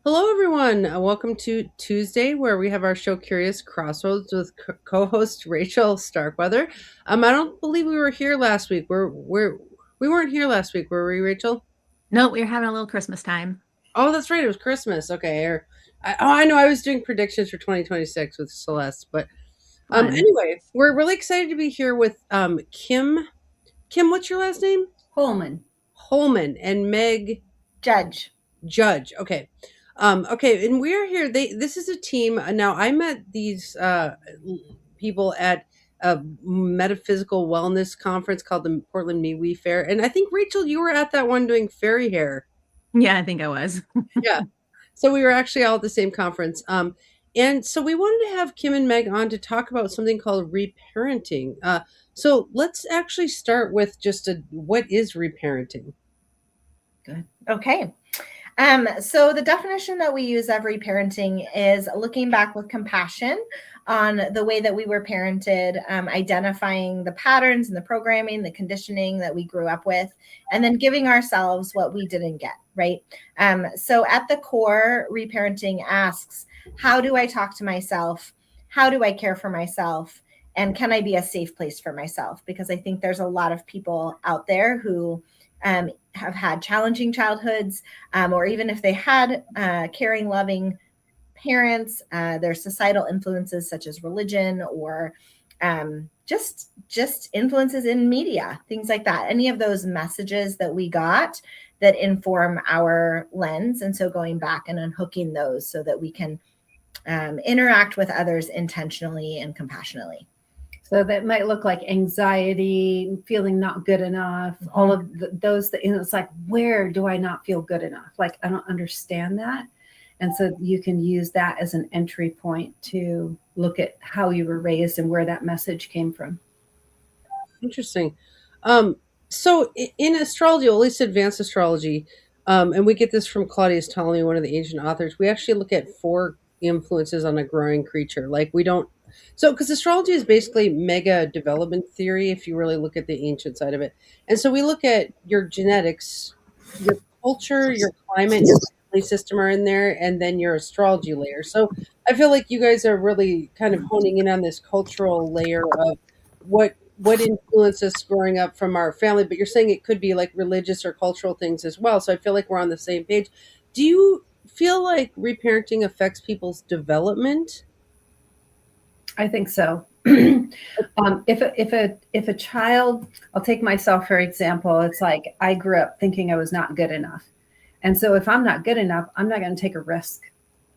Hello, everyone. Welcome to Tuesday, where we have our show Curious Crossroads with co-host Rachel Starkweather. I don't believe we were here last week. We weren't here last week, were we, Rachel? No, we are having a little Christmas time. Oh, that's right. It was Christmas. Okay. I know. I was doing predictions for 2026 with Celeste, but Fun. anyway, we're really excited to be here with Kim. Kim, what's your last name? Holman. Holman and Meg Judge. Judge. Okay. Okay, and we're here. This is a team. Now I met these people at a metaphysical wellness conference called the Portland MeWe Fair. And I think Rachel, you were at that one doing fairy hair. Yeah, I think I was. Yeah. So we were actually all at the same conference. And so we wanted to have Kim and Meg on to talk about something called reparenting. So let's actually start with just what is reparenting? Good. Okay. So the definition that we use of reparenting is looking back with compassion on the way that we were parented, identifying the patterns and the programming, the conditioning that we grew up with, and then giving ourselves what we didn't get, right? So at the core, reparenting asks, how do I talk to myself? How do I care for myself? And can I be a safe place for myself? Because I think there's a lot of people out there who have had challenging childhoods, or even if they had caring, loving parents, there's societal influences such as religion or just influences in media, things like that. Any of those messages that we got that inform our lens. And so going back and unhooking those so that we can interact with others intentionally and compassionately. So that might look like anxiety, feeling not good enough, all of those things. It's like, where do I not feel good enough? Like, I don't understand that. And so you can use that as an entry point to look at how you were raised and where that message came from. Interesting. So in astrology, at least advanced astrology, and we get this from Claudius Ptolemy, one of the ancient authors, we actually look at four influences on a growing creature. Like we don't, so because astrology is basically mega development theory, if you really look at the ancient side of it. And so we look at your genetics, your culture, your climate, your family system are in there, and then your astrology layer. So I feel like you guys are really kind of honing in on this cultural layer of what influenced us growing up from our family, but you're saying it could be like religious or cultural things as well. So I feel like we're on the same page. Do you feel like reparenting affects people's development? I think so. If a child, I'll take myself for example. It's like I grew up thinking I was not good enough, and so if I'm not good enough, I'm not going to take a risk.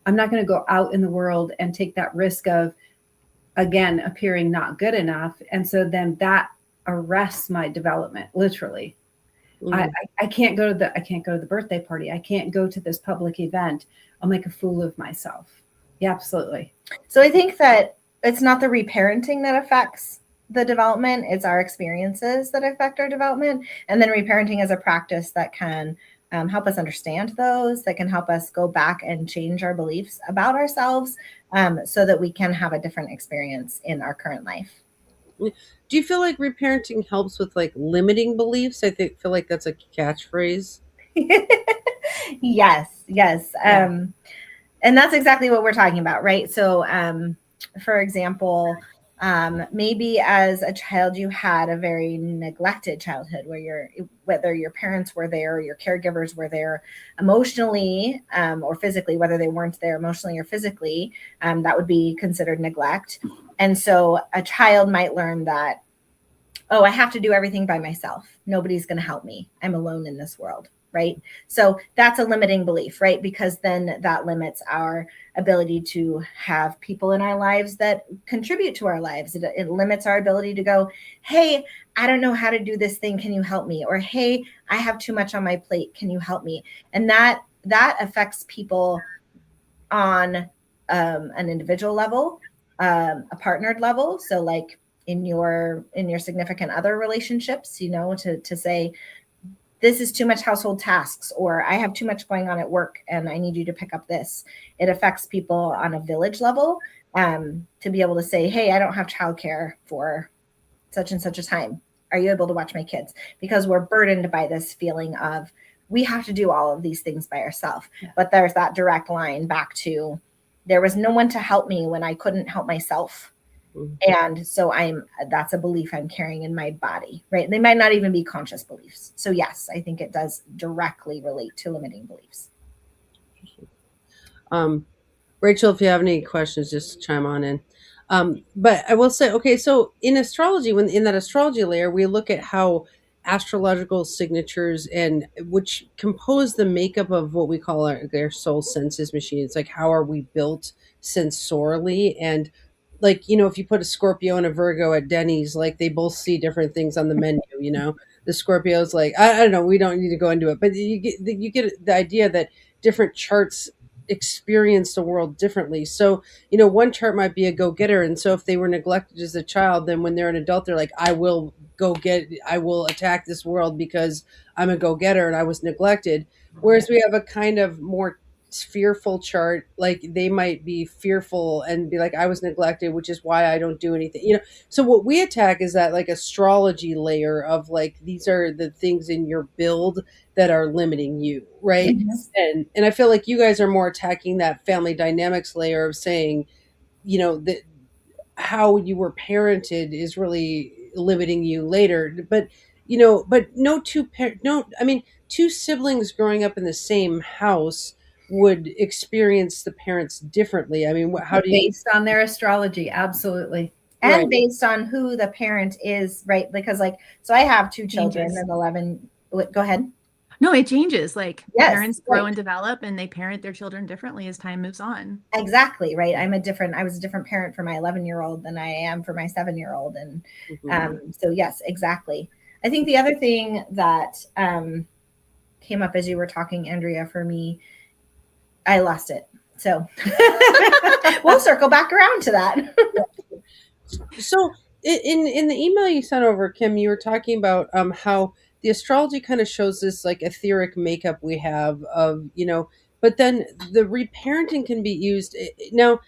I'm not going to go out in the world and take that risk of again appearing not good enough, and so then that arrests my development literally. I can't go to the birthday party. I can't go to this public event. I'll make a fool of myself. Yeah, absolutely. So I think that it's not the reparenting that affects the development, it's our experiences that affect our development. And then reparenting is a practice that can help us understand those, that can help us go back and change our beliefs about ourselves, so that we can have a different experience in our current life. Do you feel like reparenting helps with like limiting beliefs? Feel like that's a catchphrase. Yes, yes. And that's exactly what we're talking about, right? So for example, maybe as a child you had a very neglected childhood where whether your parents were there or your caregivers were there emotionally, or physically, whether they weren't there emotionally or physically, that would be considered neglect. And so a child might learn that, oh, I have to do everything by myself. Nobody's going to help me. I'm alone in this world. Right. So that's a limiting belief, right? Because then that limits our ability to have people in our lives that contribute to our lives. It limits our ability to go, hey, I don't know how to do this thing. Can you help me? Or, hey, I have too much on my plate. Can you help me? And that affects people on an individual level, a partnered level. So like in your significant other relationships, to say, this is too much household tasks, or I have too much going on at work and I need you to pick up this. It affects people on a village level, to be able to say, hey, I don't have childcare for such and such a time. Are you able to watch my kids? Because we're burdened by this feeling of we have to do all of these things by ourselves. Yeah. But there's that direct line back to, there was no one to help me when I couldn't help myself. And so that's a belief I'm carrying in my body, right? They might not even be conscious beliefs. So yes, I think it does directly relate to limiting beliefs. Rachel, if you have any questions, just chime on in. But I will say, okay, so in astrology, when in that astrology layer, we look at how astrological signatures and which compose the makeup of what we call their soul senses machine. It's like, how are we built sensorially? And like, if you put a Scorpio and a Virgo at Denny's, like they both see different things on the menu, the Scorpio's like, I don't know, we don't need to go into it, but you get the idea that different charts experience the world differently. So, one chart might be a go-getter. And so if they were neglected as a child, then when they're an adult, they're like, I will attack this world because I'm a go-getter and I was neglected. Whereas we have a kind of more fearful chart, like they might be fearful and be like, I was neglected, which is why I don't do anything. So what we attack is that like astrology layer of like, these are the things in your build that are limiting you, right? And I feel like you guys are more attacking that family dynamics layer of saying, that how you were parented is really limiting you later. But two siblings growing up in the same house would experience the parents differently. I mean, how do you, based on their astrology? Absolutely. And Right. based on who the parent is, right? Because so I have two children Changes. and 11. Go ahead. No, it changes. Like Yes, parents grow right. and develop, and they parent their children differently as time moves on. Exactly, right. I was a different parent for my 11-year-old than I am for my 7-year-old. And so yes, exactly. I think the other thing that came up as you were talking, Andrea, for me, I lost it. So we'll circle back around to that. So in the email you sent over, Kim, you were talking about how the astrology kind of shows this like etheric makeup we have of, but then the reparenting can be used now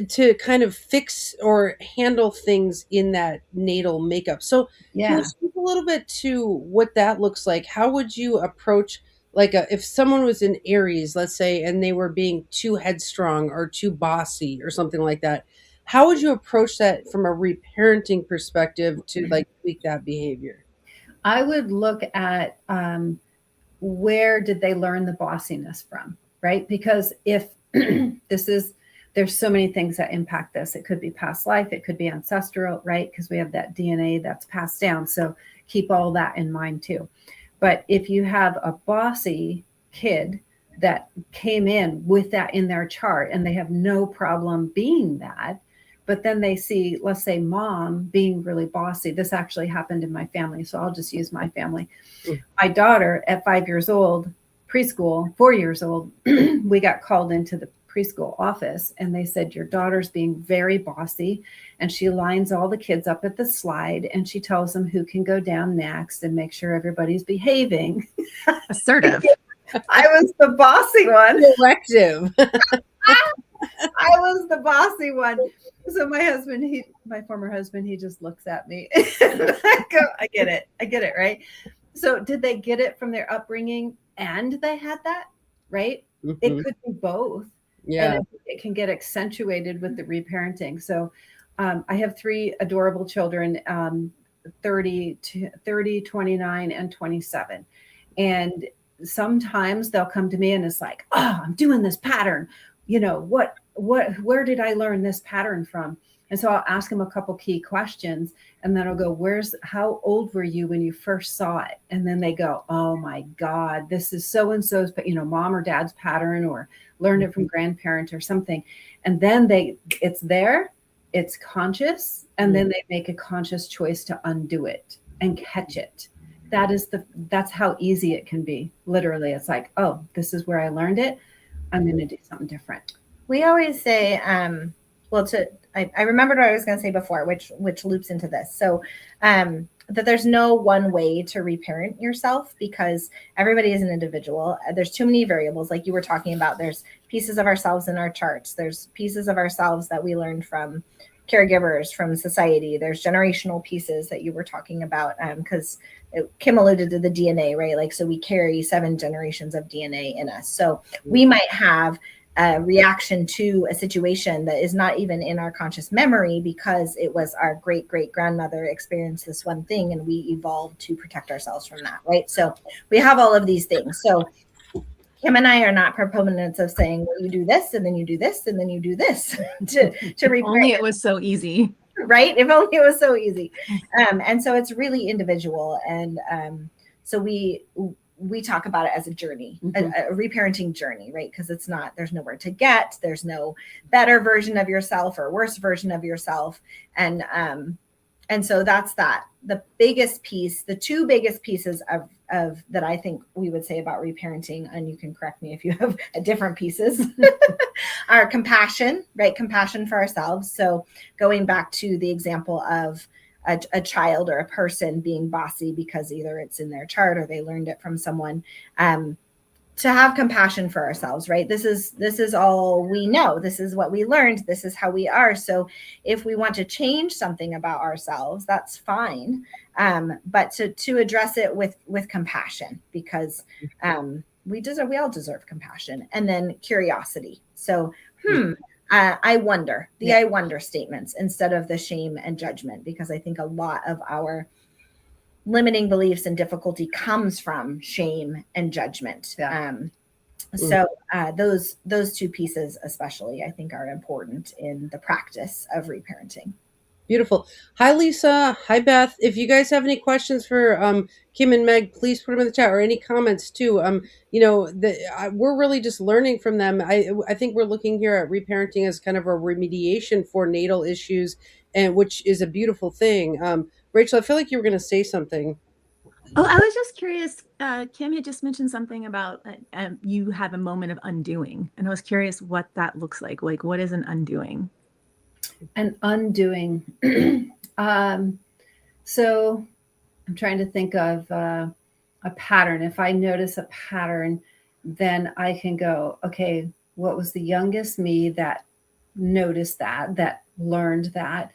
to kind of fix or handle things in that natal makeup. So can you speak a little bit to what that looks like? How would you approach like if someone was in Aries, let's say, and they were being too headstrong or too bossy or something like that? How would you approach that from a reparenting perspective to like tweak that behavior? I would look at where did they learn the bossiness from, right? Because if there's so many things that impact this. It could be past life, it could be ancestral, right? Because we have that DNA that's passed down. So keep all that in mind too. But if you have a bossy kid that came in with that in their chart and they have no problem being that, but then they see, let's say, mom being really bossy. This actually happened in my family, so I'll just use my family. My daughter at 5 years old, preschool, 4 years old, we got called into the preschool office and they said, your daughter's being very bossy and she lines all the kids up at the slide and she tells them who can go down next and make sure everybody's behaving. Assertive. I was the bossy one. Directive. I was the bossy one. So my former husband, he just looks at me. I go, I get it, right? So did they get it from their upbringing and they had that, right? Mm-hmm. It could be both. Yeah. And it can get accentuated with the reparenting. So I have 3 adorable children, 30, 29, and 27. And sometimes they'll come to me and it's like, oh, I'm doing this pattern. Where did I learn this pattern from? And so I'll ask them a couple key questions and then I'll go, how old were you when you first saw it? And then they go, oh my God, this is so-and-so's, mom or dad's pattern or learned it from grandparent or something. And then it's there, it's conscious. And then they make a conscious choice to undo it and catch it. That's how easy it can be. Literally. It's like, oh, this is where I learned it. I'm going to do something different. We always say, I remembered what I was going to say before, which loops into this. So that there's no one way to reparent yourself because everybody is an individual. There's too many variables, like you were talking about. There's pieces of ourselves in our charts. There's pieces of ourselves that we learned from caregivers, from society. There's generational pieces that you were talking about, because Kim alluded to the DNA, right? Like, so we carry 7 generations of DNA in us. So we might have a reaction to a situation that is not even in our conscious memory because it was our great great grandmother experienced this one thing and we evolved to protect ourselves from that, right? So we have all of these things. So Kim and I are not proponents of saying, well, you do this and then you do this and then you do this to repair. Only it was so easy. Right? If only it was so easy. And so it's really individual. And so we talk about it as a journey, a reparenting journey, right? Because it's not, there's nowhere to get, there's no better version of yourself or worse version of yourself. And so that's that. The biggest piece, the 2 biggest pieces of that I think we would say about reparenting, and you can correct me if you have different pieces, are compassion, right? Compassion for ourselves. So going back to the example of a child or a person being bossy because either it's in their chart or they learned it from someone, to have compassion for ourselves, right? This is all we know. This is what we learned. This is how we are. So if we want to change something about ourselves, that's fine. But to address it with compassion, because we all deserve compassion. And then curiosity. So, I wonder, I wonder statements instead of the shame and judgment, because I think a lot of our limiting beliefs and difficulty comes from shame and judgment. So those 2 pieces especially, I think, are important in the practice of reparenting. Beautiful. Hi, Lisa. Hi, Beth. If you guys have any questions for Kim and Meg, please put them in the chat, or any comments too. We're really just learning from them. I think we're looking here at reparenting as kind of a remediation for natal issues, and which is a beautiful thing. Rachel, I feel like you were going to say something. Oh, I was just curious. Kim had just mentioned something about you have a moment of undoing, and I was curious what that looks like. Like, what is an undoing? An undoing. So I'm trying to think of a pattern. If I notice a pattern, then I can go, okay, what was the youngest me that noticed that learned that?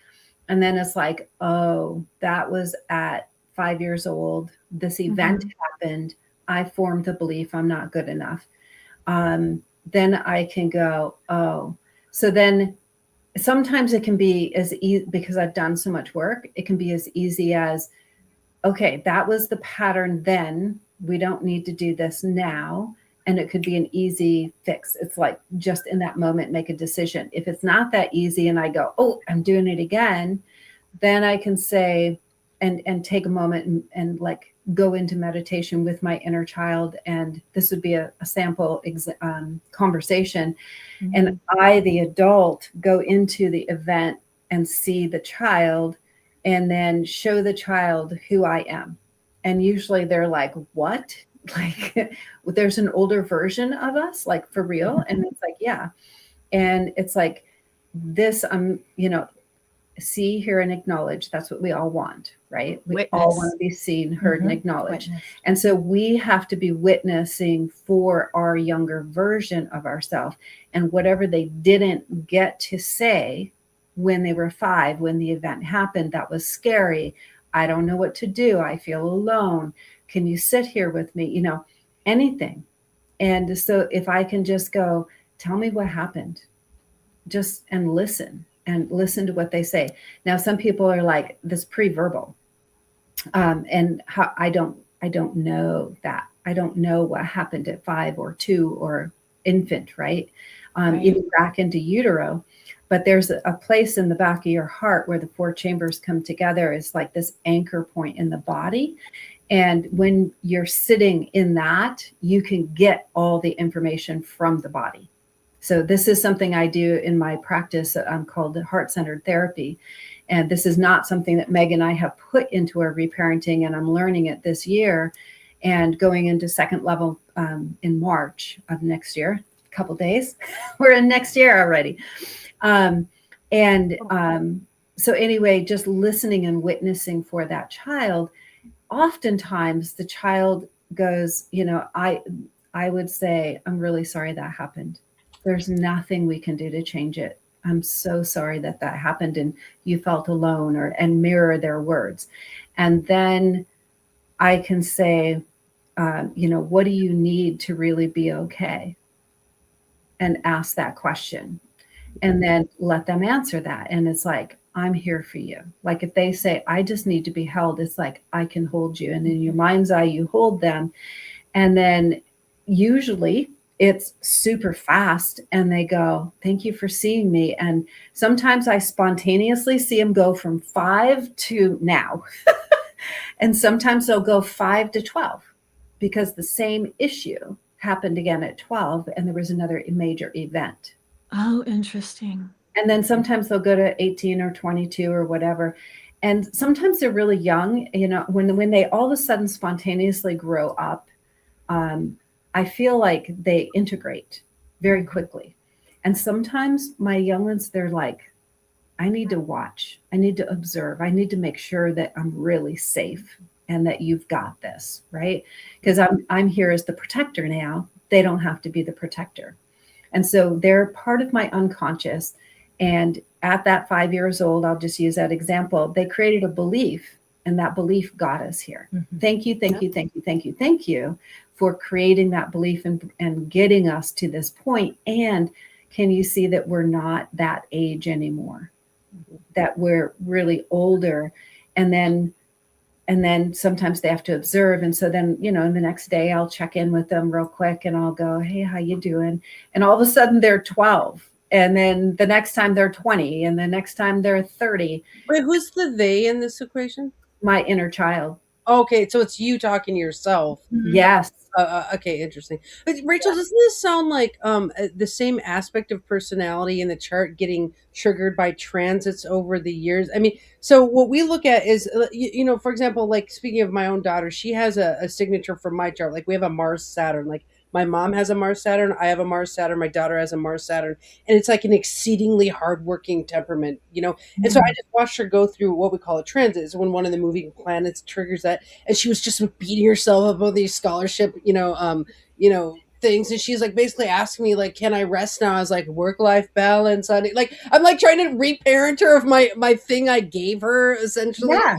And then it's like, oh, that was at 5 years old. This event happened. I formed the belief I'm not good enough. Then I can go, oh, so then sometimes it can be as easy, because I've done so much work, it can be as easy as, okay, that was the pattern then. We don't need to do this now. And it could be an easy fix. It's like just in that moment, make a decision. If it's not that easy and I go, oh, I'm doing it again, then I can say, and take a moment and like go into meditation with my inner child. And this would be a sample conversation. And I, the adult, go into the event and see the child and then show the child who I am. And usually they're like, what? Like, there's an older version of us, like for real? And it's like, yeah. And it's like this, see, hear, and acknowledge. That's what we all want, right? We all want to be seen, heard, and acknowledged. And so we have to be witnessing for our younger version of ourselves. And whatever they didn't get to say when they were 5, when the event happened, that was scary. I don't know what to do. I feel alone. Can you sit here with me? Anything. And so if I can just go, tell me what happened, and listen to what they say. Now, some people are like this pre-verbal, and how I don't know that. I don't know what happened at 5 or 2 or infant, right? Even back into utero. But there's a place in the back of your heart where the 4 chambers come together. It's like this anchor point in the body. And when you're sitting in that, you can get all the information from the body. So this is something I do in my practice called heart-centered therapy. And this is not something that Meg and I have put into our reparenting, and I'm learning it this year and going into 2nd level in March of next year, a couple days. We're in next year already. So anyway, just listening and witnessing for that child. Oftentimes the child goes, I would say, I'm really sorry that happened. There's nothing we can do to change it. I'm so sorry that that happened and you felt alone, or and mirror their words. And then I can say, what do you need to really be okay? And ask that question. And then let them answer that. And it's like, I'm here for you. Like if they say, I just need to be held, it's like, I can hold you. And in your mind's eye, you hold them. And then usually it's super fast and they go, thank you for seeing me. And sometimes I spontaneously see them go from 5 to now. And sometimes they'll go 5 to 12 because the same issue happened again at 12 and there was another major event. Oh, interesting. And then sometimes they'll go to 18 or 22 or whatever. And sometimes they're really young, when they all of a sudden spontaneously grow up, I feel like they integrate very quickly. And sometimes my young ones, they're like, I need to watch. I need to observe. I need to make sure that I'm really safe and that you've got this, right? Because I'm here as the protector now. They don't have to be the protector. And so they're part of my unconscious. And at that 5 years old, I'll just use that example, they created a belief, and that belief got us here. Mm-hmm. Thank you, thank you, thank you, thank you, thank you for creating that belief and getting us to this point. And can you see that we're not that age anymore? That we're really older. And then sometimes they have to observe. And so then, the next day I'll check in with them real quick and I'll go, hey, how you doing? And all of a sudden they're 12. And then the next time they're 20. And the next time they're 30. Wait, who's the they in this equation? My inner child. Okay, so it's you talking to yourself. Yes. Okay, interesting. But Rachel, doesn't this sound like the same aspect of personality in the chart getting triggered by transits over the years? I mean, so what we look at is, for example, like speaking of my own daughter, she has a signature from my chart. Like we have a Mars Saturn. Like my mom has a Mars Saturn. I have a Mars Saturn. My daughter has a Mars Saturn. And it's like an exceedingly hardworking temperament, And so I just watched her go through what we call a transit. Is when one of the moving planets triggers that. And she was just beating herself up with these scholarship, things. And she's like basically asking me, like, can I rest now? I was like, work-life balance, honey. Like, I'm like trying to reparent her of my thing I gave her, essentially. Yeah.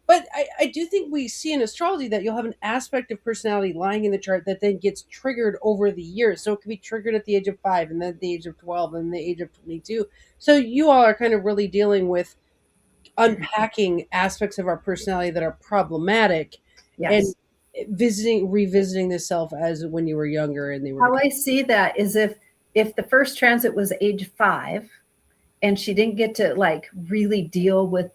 But I do think we see in astrology that you'll have an aspect of personality lying in the chart that then gets triggered over the years. So it can be triggered at the age of 5 and then at the age of 12 and the age of 22. So you all are kind of really dealing with unpacking aspects of our personality that are problematic. Yes. And revisiting the self as when you were younger. And they were. How I see that is if the first transit was age 5 and she didn't get to like really deal with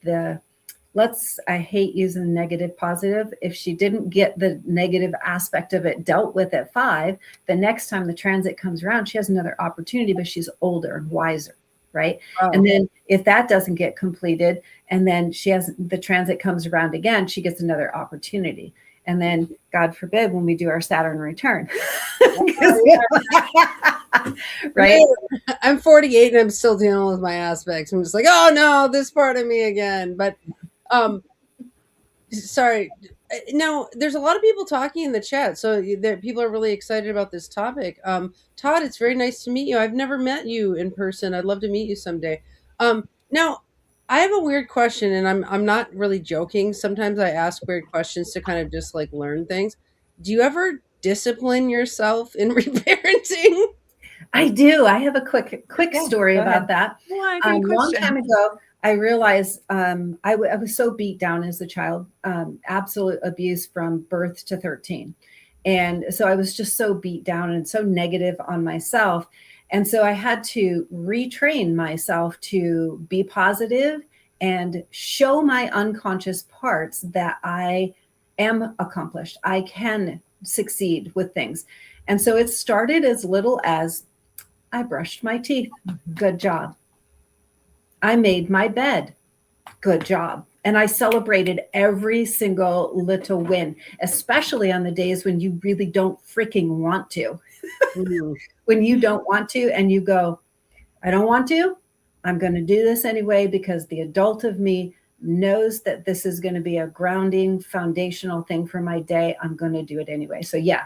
I hate using negative positive. If she didn't get the negative aspect of it dealt with at 5, the next time the transit comes around, she has another opportunity, but she's older and wiser, right? Oh. And then if that doesn't get completed, and then the transit comes around again, she gets another opportunity. And then, God forbid, when we do our Saturn return, right? I'm 48 and I'm still dealing with my aspects. I'm just like, oh no, this part of me again. But sorry. Now, there's a lot of people talking in the chat, so people are really excited about this topic. Todd, it's very nice to meet you. I've never met you in person. I'd love to meet you someday. Now, I have a weird question, and I'm not really joking. Sometimes I ask weird questions to kind of just like learn things. Do you ever discipline yourself in reparenting? I do. I have a quick story about that. Why, a long time ago, I realized I was so beat down as a child, absolute abuse from birth to 13. And so I was just so beat down and so negative on myself. And so I had to retrain myself to be positive and show my unconscious parts that I am accomplished. I can succeed with things. And so it started as little as I brushed my teeth. Good job. I made my bed. Good job. And I celebrated every single little win, especially on the days when you really don't freaking want to. When you don't want to and you go, I don't want to, I'm going to do this anyway because the adult of me knows that this is going to be a grounding, foundational thing for my day. I'm going to do it anyway. So yeah,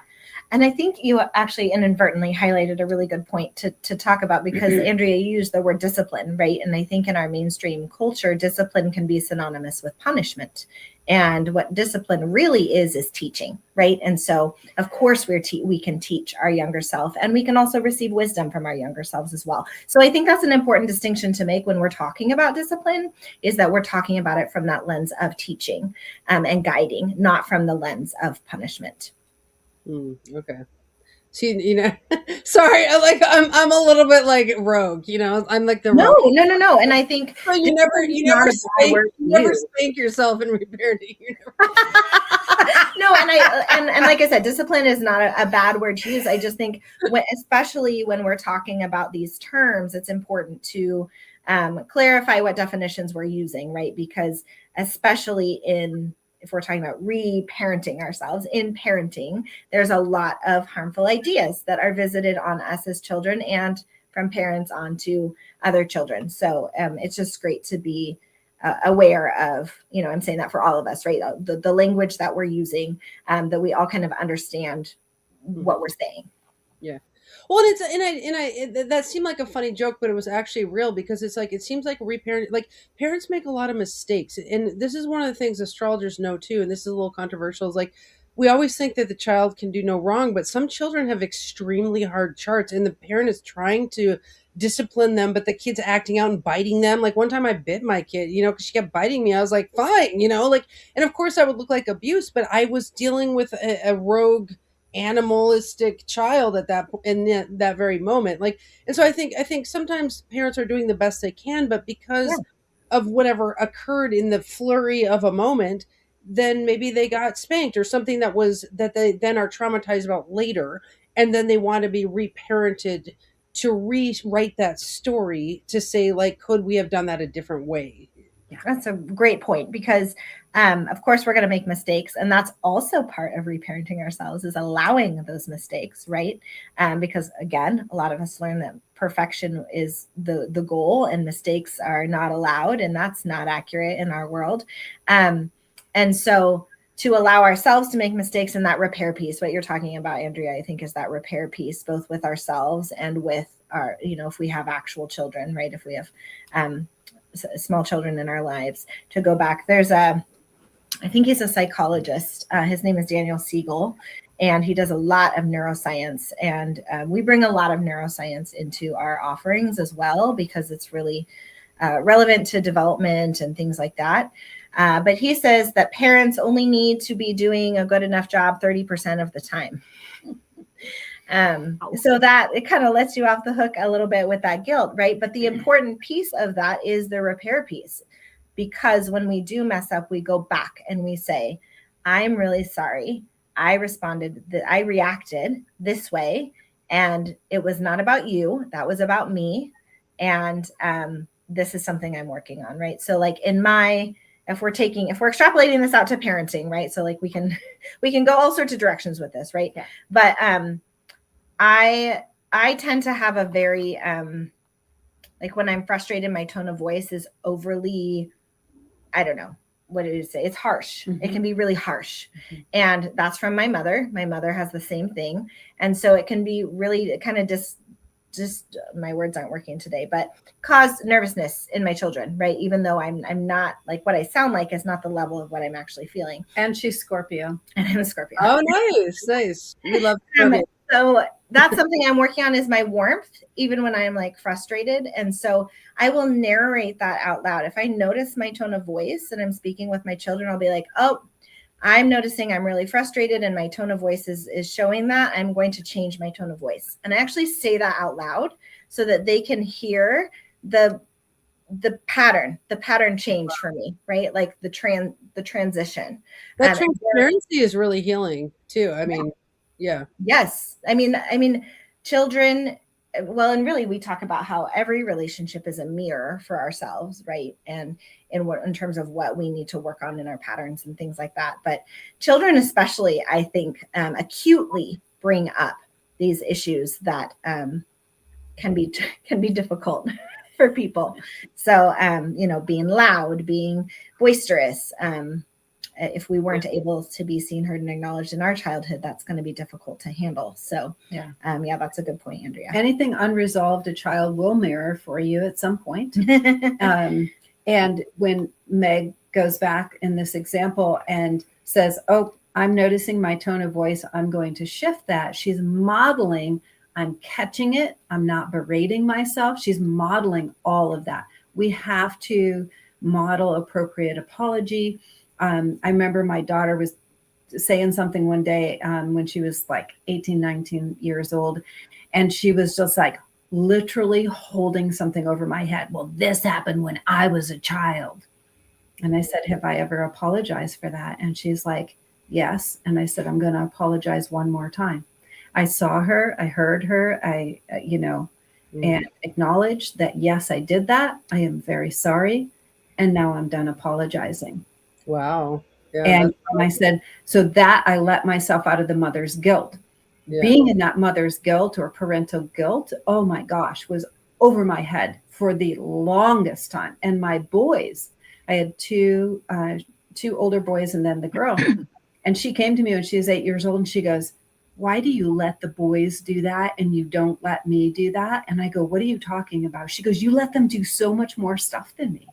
And I think you actually inadvertently highlighted a really good point to talk about, because Andrea, you used the word discipline, right? And I think in our mainstream culture, discipline can be synonymous with punishment. And what discipline really is teaching, right? And so, of course, we can teach our younger self, and we can also receive wisdom from our younger selves as well. So I think that's an important distinction to make when we're talking about discipline, is that we're talking about it from that lens of teaching and guiding, not from the lens of punishment. Okay. See, sorry, I'm a little bit like rogue, I'm like the rogue. No. And I think So you never spank yourself in reparenting. No, and like I said, discipline is not a bad word to use. I just think, especially when we're talking about these terms, it's important to clarify what definitions we're using, right? Because especially if we're talking about reparenting ourselves, in parenting, there's a lot of harmful ideas that are visited on us as children and from parents on to other children. So it's just great to be aware of, I'm saying that for all of us, right? The language that we're using, that we all kind of understand what we're saying. Yeah. Well, that seemed like a funny joke, but it was actually real, because it's like, it seems like parents make a lot of mistakes. And this is one of the things astrologers know too. And this is a little controversial. Is like, we always think that the child can do no wrong, but some children have extremely hard charts, and the parent is trying to discipline them, but the kid's acting out and biting them. Like one time I bit my kid, because she kept biting me. I was like, fine, and of course that would look like abuse, but I was dealing with a rogue animalistic child at that very moment. And so I think sometimes parents are doing the best they can, but because of whatever occurred in the flurry of a moment, then maybe they got spanked or something that they then are traumatized about later, and then they want to be reparented to rewrite that story to say, like, could we have done that a different way? That's a great point, because of course we're going to make mistakes, and that's also part of reparenting ourselves, is allowing those mistakes, right? Because again, a lot of us learn that perfection is the goal, and mistakes are not allowed, and that's not accurate in our world. And so to allow ourselves to make mistakes in that repair piece, what you're talking about, Andrea, I think is that repair piece, both with ourselves and with our, if we have actual children, right? If we have small children in our lives, to go back. I think he's a psychologist. His name is Daniel Siegel, and he does a lot of neuroscience. And we bring a lot of neuroscience into our offerings as well, because it's really relevant to development and things like that. But he says that parents only need to be doing a good enough job 30% of the time. So that it kind of lets you off the hook a little bit with that guilt, right? But the important piece of that is the repair piece, because when we do mess up, we go back and we say, I'm really sorry. I reacted this way, and it was not about you. That was about me. And this is something I'm working on, right? So like if we're extrapolating this out to parenting, right? So like we can go all sorts of directions with this, right? Yeah. But I tend to have a very, like when I'm frustrated, my tone of voice is overly, I don't know, what did it say? It's harsh. Mm-hmm. It can be really harsh. Mm-hmm. And that's from my mother. My mother has the same thing. And so it can be really kind of just my words aren't working today, but cause nervousness in my children, right? Even though I'm not, like, what I sound like is not the level of what I'm actually feeling. And she's Scorpio. And I'm a Scorpio. Oh, nice. We love Scorpio. So that's something I'm working on, is my warmth, even when I'm like frustrated. And so I will narrate that out loud. If I notice my tone of voice and I'm speaking with my children, I'll be like, oh, I'm noticing I'm really frustrated and my tone of voice is showing that. I'm going to change my tone of voice. And I actually say that out loud so that they can hear the pattern change for me, right? Like the transition. That transparency is really healing too. I mean, yeah. Yes. I mean, children, well, and really we talk about how every relationship is a mirror for ourselves, right? And in terms of what we need to work on in our patterns and things like that. But children especially, I think, acutely bring up these issues that can be difficult for people. So, being loud, being boisterous, if we weren't able to be seen, heard, and acknowledged in our childhood, that's going to be difficult to handle. So Yeah. Yeah, that's a good point, Andrea. Anything unresolved, a child will mirror for you at some point. And when Meg goes back in this example and says, oh, I'm noticing my tone of voice, I'm going to shift that. She's modeling, I'm catching it. I'm not berating myself. She's modeling all of that. We have to model appropriate apology. I remember my daughter was saying something one day when she was like 18, 19 years old. And she was just like literally holding something over my head. Well, this happened when I was a child. And I said, have I ever apologized for that? And she's like, yes. And I said, I'm going to apologize one more time. I saw her, I heard her, and acknowledged that, yes, I did that. I am very sorry. And now I'm done apologizing. Wow. Yeah, And I said, so that I let myself out of the mother's guilt. Yeah. Being in that mother's guilt or parental guilt, oh my gosh, was over my head for the longest time. And my boys, I had two older boys and then the girl. And she came to me when she was 8 years old and she goes, why do you let the boys do that and you don't let me do that? And I go, what are you talking about? She goes, you let them do so much more stuff than me.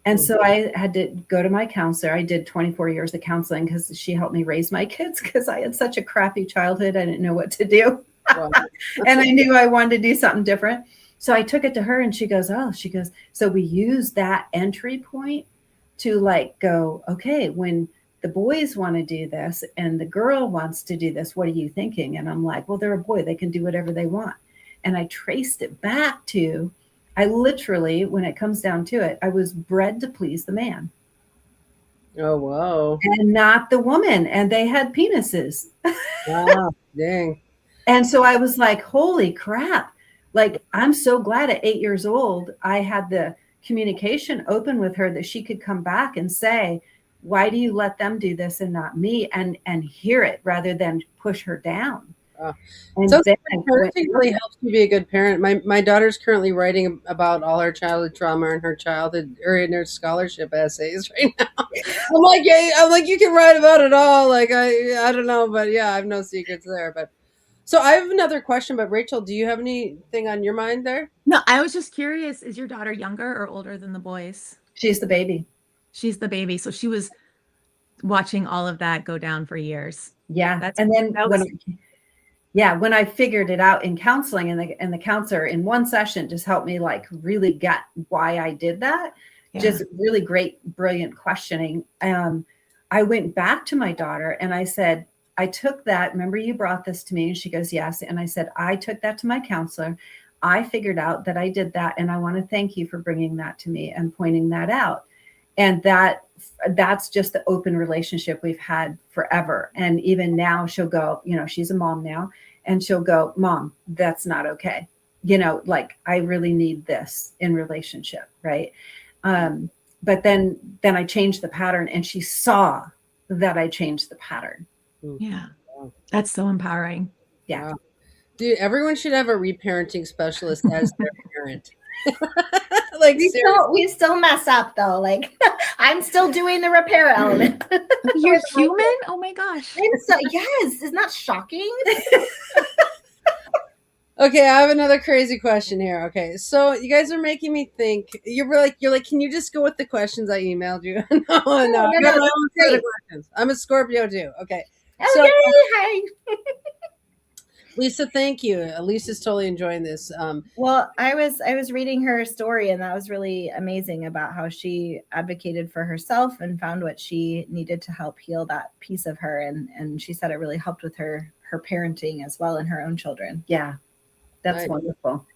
And so I had to go to my counselor. I did 24 years of counseling because she helped me raise my kids because I had such a crappy childhood. I didn't know what to do. Wow. And I knew I wanted to do something different. So I took it to her and she goes, so we use that entry point to like go, okay, when the boys want to do this and the girl wants to do this, what are you thinking? And I'm like, well, they're a boy. They can do whatever they want. And I traced it back to, I literally, when it comes down to it, I was bred to please the man. Oh, wow. And not the woman. And they had penises. Wow, dang. And so I was like, holy crap. Like, I'm so glad at 8 years old, I had the communication open with her that she could come back and say, why do you let them do this and not me? And hear it rather than push her down. And so parenting really helps you be a good parent. My daughter's currently writing about all her childhood trauma in her childhood or in her scholarship essays right now. I'm like, you can write about it all. Like, I don't know, but yeah, I have no secrets there. But so I have another question, but Rachel, do you have anything on your mind there? No, I was just curious. Is your daughter younger or older than the boys? She's the baby. She's the baby. So she was watching all of that go down for years. Yeah. And then when I figured it out in counseling and the counselor in one session just helped me like really get why I did that. Yeah. Just really great, brilliant questioning. I went back to my daughter and I said, I took that. Remember you brought this to me? And she goes, yes. And I said, I took that to my counselor. I figured out that I did that. And I want to thank you for bringing that to me and pointing that out. And that's just the open relationship we've had forever. And even now she'll go, she's a mom now. And she'll go, Mom, that's not okay. Like I really need this in relationship. Right. But then I changed the pattern and she saw that I changed the pattern. Yeah. That's so empowering. Yeah. Wow. Dude, everyone should have a reparenting specialist as their parent. Like we still mess up though. Like I'm still doing the repair element. You're human? Oh my gosh. Yes, isn't that shocking? Okay, I have another crazy question here. Okay, so you guys are making me think. You're like, can you just go with the questions I emailed you? No. I got my own set of questions. I'm a Scorpio too. Okay. So, hi. Lisa, thank you. Lisa's totally enjoying this. Well, I was reading her story, and that was really amazing about how she advocated for herself and found what she needed to help heal that piece of her, and she said it really helped with her parenting as well and her own children. Yeah, that's wonderful.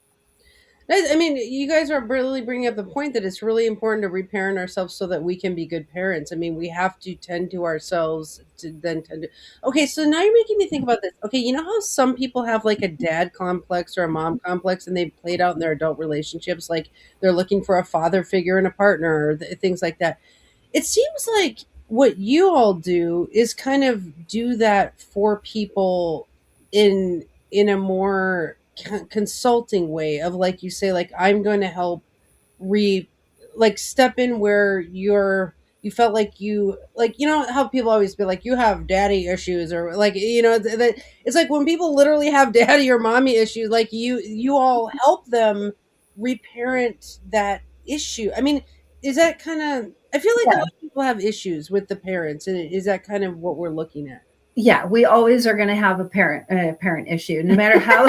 I mean, you guys are really bringing up the point that it's really important to reparent ourselves so that we can be good parents. I mean, we have to tend to ourselves to then tend to. Okay, so now you're making me think about this. Okay, you know how some people have like a dad complex or a mom complex and they've played out in their adult relationships, like they're looking for a father figure and a partner or things like that. It seems like what you all do is kind of do that for people in a more consulting way of, like you say, like I'm going to help step in where you're you felt like you know how people always be like, you have daddy issues, or like, it's like when people literally have daddy or mommy issues, like you all help them reparent that issue. I mean, is that kind of, I feel like a Yeah. lot of people have issues with the parents, and is that kind of what we're looking at? Yeah, we always are going to have a parent issue, no matter how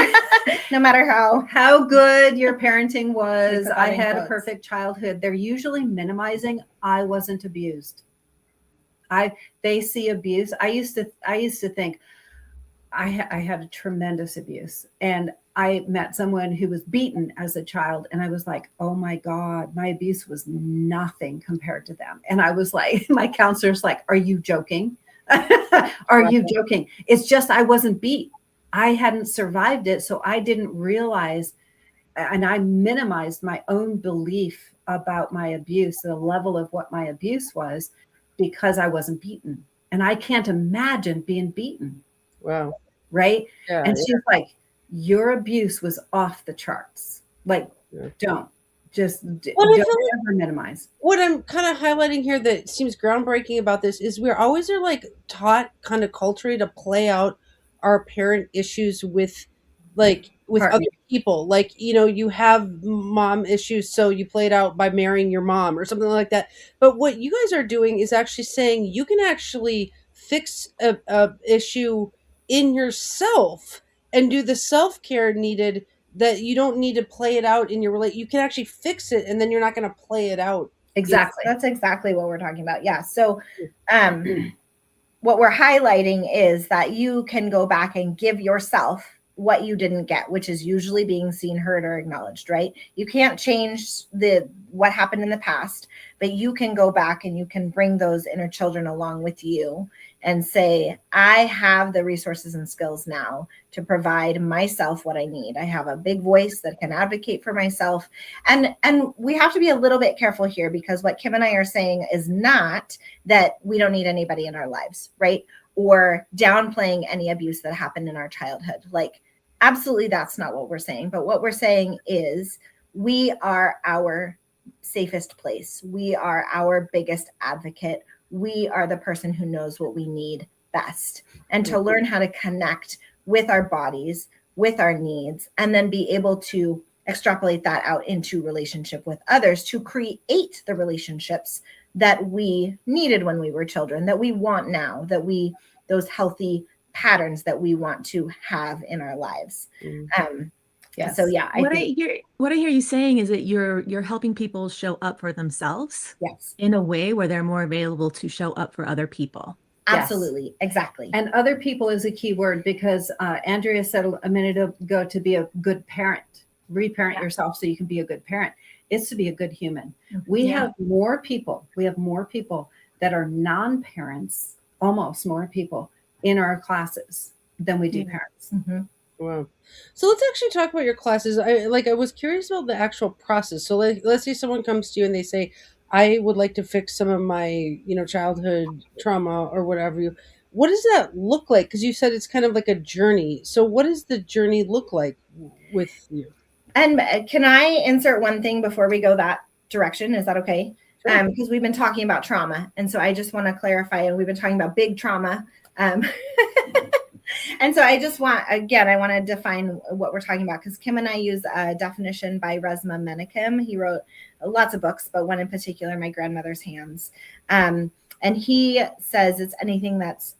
No matter how good your parenting was. that I in had a quotes. perfect childhood. They're usually minimizing. I wasn't abused. They see abuse. I used to think I had a tremendous abuse, and I met someone who was beaten as a child, and I was like, oh my God, my abuse was nothing compared to them. And I was like, my counselor's like, are you joking? Are you joking? It's just I wasn't beat. I hadn't survived it, so I didn't realize, and I minimized my own belief about my abuse, the level of what my abuse was, because I wasn't beaten. And I can't imagine being beaten. Wow. Right. Yeah. And she's like, your abuse was off the charts. Like, Yeah. don't Well, ever minimize. What I'm kind of highlighting here that seems groundbreaking about this is we're always are like taught kind of culturally to play out our parent issues with Partner. other people. Like, you have mom issues, so you play it out by marrying your mom or something like that. But what you guys are doing is actually saying you can actually fix a issue in yourself and do the self-care needed, that you don't need to play it out in your relate. You can actually fix it, and then you're not going to play it out. Exactly. That's exactly what we're talking about. Yeah. So, what we're highlighting is that you can go back and give yourself what you didn't get, which is usually being seen, heard, or acknowledged, right? You can't change what happened in the past, but you can go back and you can bring those inner children along with you and say, I have the resources and skills now to provide myself what I need. I have a big voice that can advocate for myself. And we have to be a little bit careful here, because what Kim and I are saying is not that we don't need anybody in our lives, right? Or downplaying any abuse that happened in our childhood. Like, absolutely, that's not what we're saying. But what we're saying is we are our safest place. We are our biggest advocate. We are the person who knows what we need best. And to learn how to connect with our bodies, with our needs, and then be able to extrapolate that out into relationship with others to create the relationships that we needed when we were children, that we want now, those healthy patterns that we want to have in our lives. Yes. So yeah, What I hear you saying is that you're helping people show up for themselves, yes, in a way where they're more available to show up for other people. absolutely, yes. Exactly. And other people is a key word, because Andrea said a minute ago, to be a good parent, reparent yourself so you can be a good parent. It's to be a good human. We have more people that are non-parents, almost more people in our classes than we do parents. Mm-hmm. Wow. So let's actually talk about your classes. I was curious about the actual process. So let's say someone comes to you and they say, I would like to fix some of my, childhood trauma or whatever. What does that look like? Because you said it's kind of like a journey. So what does the journey look like with you? And can I insert one thing before we go that direction? Is that okay? Sure. Because we've been talking about trauma. And so I just want to clarify, and we've been talking about big trauma. And so I want to define what we're talking about, because Kim and I use a definition by Resmaa Menakem. He wrote lots of books, but one in particular, My Grandmother's Hands. And he says it's anything that's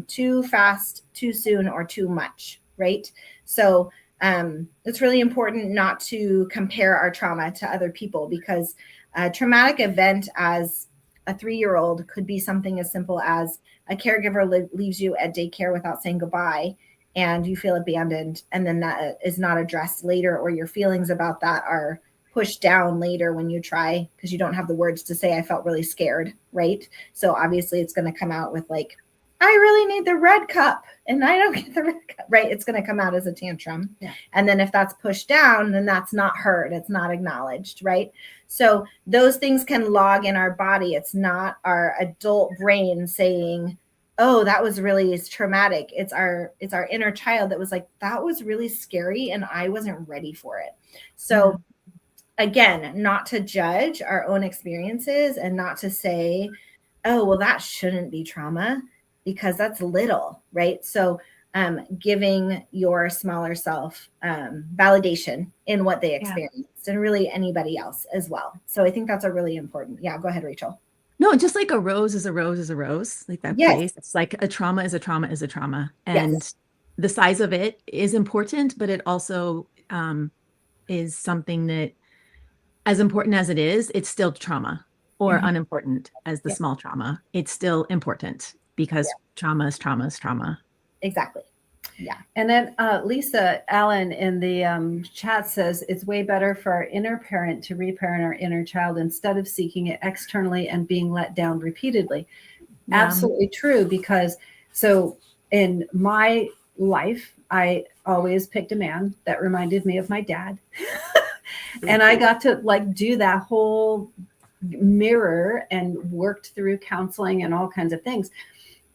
too fast, too soon, or too much, right? So it's really important not to compare our trauma to other people, because a traumatic event as a 3-year-old could be something as simple as a caregiver leaves you at daycare without saying goodbye, and you feel abandoned, and then that is not addressed later, or your feelings about that are pushed down later when you try, because you don't have the words to say, I felt really scared, right? So obviously it's going to come out with like, I really need the red cup and I don't get the red cup, right? It's going to come out as a tantrum. Yeah. And then if that's pushed down, then that's not heard. It's not acknowledged, right? So those things can log in our body. It's not our adult brain saying, oh, that was really traumatic. It's our inner child that was like, that was really scary and I wasn't ready for it. So again, not to judge our own experiences and not to say, oh, well, that shouldn't be trauma because that's little, right? So giving your smaller self validation in what they experienced, and really anybody else as well. So I think that's a really important. Yeah, go ahead, Rachel. No, just like a rose is a rose is a rose, like that Yes. place. It's like a trauma is a trauma is a trauma. Yes. And the size of it is important, but it also is something that, as important as it is, it's still trauma, or unimportant as the small trauma. It's still important because trauma is trauma is trauma. Exactly. Yeah. And then Lisa Allen in the chat says it's way better for our inner parent to reparent our inner child instead of seeking it externally and being let down repeatedly. Yeah. Absolutely true. Because so in my life, I always picked a man that reminded me of my dad. And I got to like do that whole mirror and worked through counseling and all kinds of things.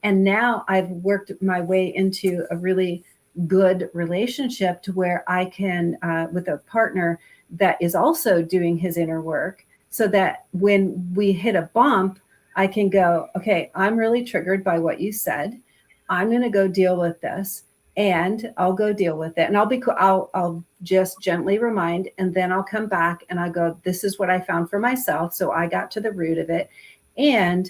And now I've worked my way into a really good relationship to where I can, with a partner that is also doing his inner work, so that when we hit a bump, I can go, okay, I'm really triggered by what you said. I'm going to go deal with this, and I'll go deal with it. And I'll just gently remind, and then I'll come back and I go, this is what I found for myself. So I got to the root of it. And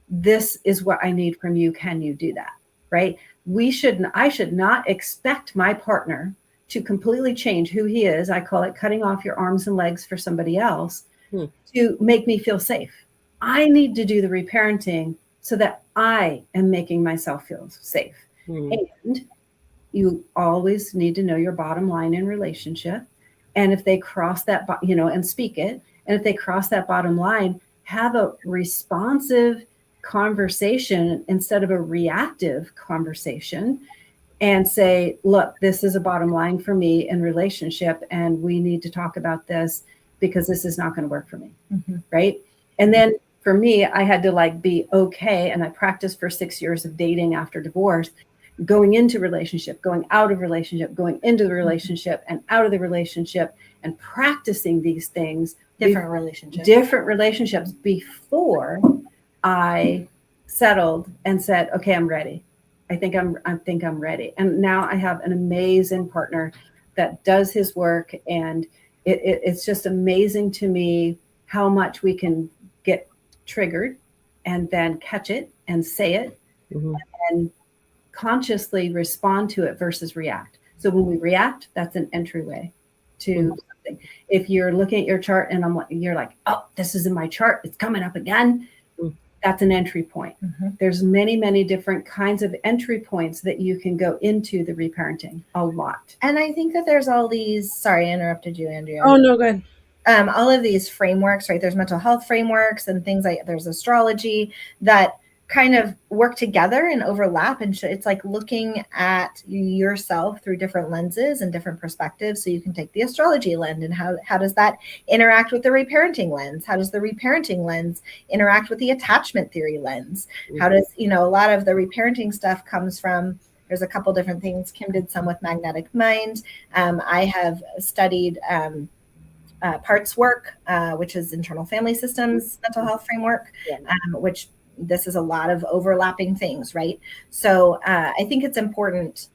this is what I need from you. Can you do that? Right? I should not expect my partner to completely change who he is. I call it cutting off your arms and legs for somebody else to make me feel safe. I need to do the reparenting so that I am making myself feel safe. And you always need to know your bottom line in relationship. And if they cross that, and speak it. And if they cross that bottom line, have a responsive conversation instead of a reactive conversation, and say, look, this is a bottom line for me in relationship, and we need to talk about this because this is not going to work for me. Right. And then for me, I had to be okay. And I practiced for 6 years of dating after divorce, going into relationship, going out of relationship, going into the relationship and out of the relationship, and practicing these things. Different relationships before I settled and said, okay, I'm ready. I think I'm ready. And now I have an amazing partner that does his work. And it's just amazing to me how much we can get triggered and then catch it and say it and consciously respond to it versus react. So when we react, that's an entryway to something. If you're looking at your chart and you're like, oh, this is in my chart, it's coming up again. That's an entry point. There's many, many different kinds of entry points that you can go into the reparenting. A lot. And I think that there's all these, sorry, I interrupted you, Andrea. Oh, no, go ahead. All of these frameworks, right? There's mental health frameworks and things like there's astrology that kind of work together and overlap. And it's like looking at yourself through different lenses and different perspectives. So you can take the astrology lens and how does that interact with the reparenting lens? How does the reparenting lens interact with the attachment theory lens? How does, a lot of the reparenting stuff comes from, there's a couple different things. Kim did some with magnetic mind. I have studied parts work, which is internal family systems, mental health framework, which this is a lot of overlapping things, right? So I think it's important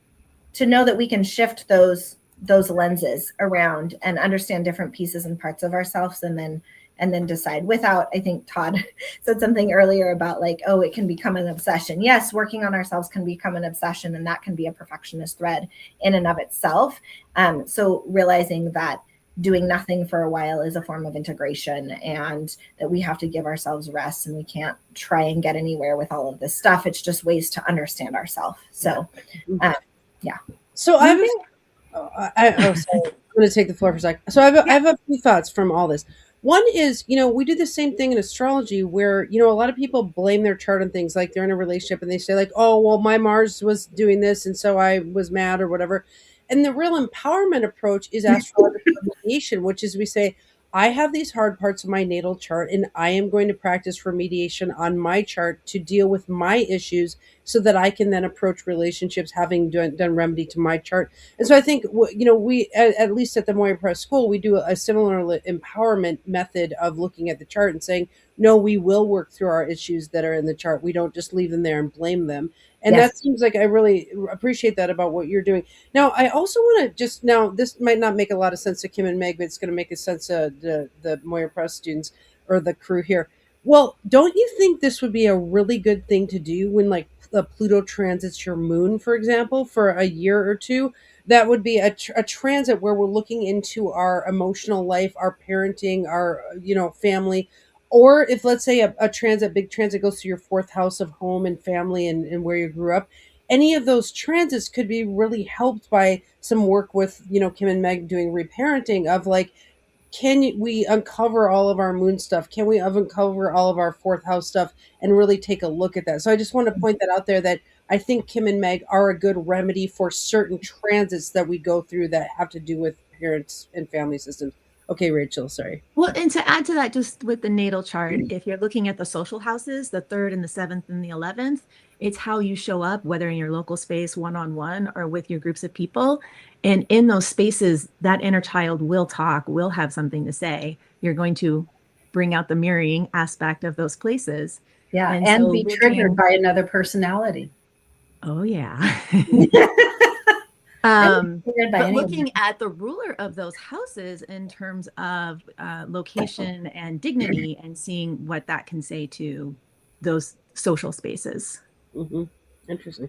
to know that we can shift those lenses around and understand different pieces and parts of ourselves, and then decide without, I think Todd said something earlier about it can become an obsession. Yes, working on ourselves can become an obsession, and that can be a perfectionist thread in and of itself. So realizing that doing nothing for a while is a form of integration, and that we have to give ourselves rest, and we can't try and get anywhere with all of this stuff. It's just ways to understand ourselves. So, yeah. So sorry. I'm going to take the floor for a second. So I have a few thoughts from all this. One is, we do the same thing in astrology where, a lot of people blame their chart on things like they're in a relationship and they say oh, well, my Mars was doing this and so I was mad or whatever. And the real empowerment approach is astrological mediation, which is we say, I have these hard parts of my natal chart, and I am going to practice remediation on my chart to deal with my issues so that I can then approach relationships having done remedy to my chart. And so I think, we, at least at the Moyer Press School, we do a similar empowerment method of looking at the chart and saying, no, we will work through our issues that are in the chart. We don't just leave them there and blame them. And Yes. that seems like I really appreciate that about what you're doing. Now, I also want to just now, this might not make a lot of sense to Kim and Meg, but it's going to make a sense to the Moyer Press students or the crew here. Well, don't you think this would be a really good thing to do when, like, the Pluto transits your moon, for example, for a year or two? That would be a transit where we're looking into our emotional life, our parenting, our, family. Or if, let's say, a big transit goes to your fourth house of home and family and where you grew up, any of those transits could be really helped by some work with, Kim and Meg doing reparenting of, like, can we uncover all of our moon stuff? Can we uncover all of our fourth house stuff and really take a look at that? So I just want to point that out there, that I think Kim and Meg are a good remedy for certain transits that we go through that have to do with parents and family systems. Okay, Rachel, sorry. Well, and to add to that, just with the natal chart, if you're looking at the social houses, the 3rd and the 7th and the 11th, it's how you show up, whether in your local space, one-on-one, or with your groups of people. And in those spaces, that inner child will talk, will have something to say. You're going to bring out the mirroring aspect of those places. Yeah. And And so be triggered by another personality. Oh, yeah. Triggered by But any of looking at the ruler of those houses in terms of location and dignity, and seeing what that can say to those social spaces. Mm-hmm. Interesting.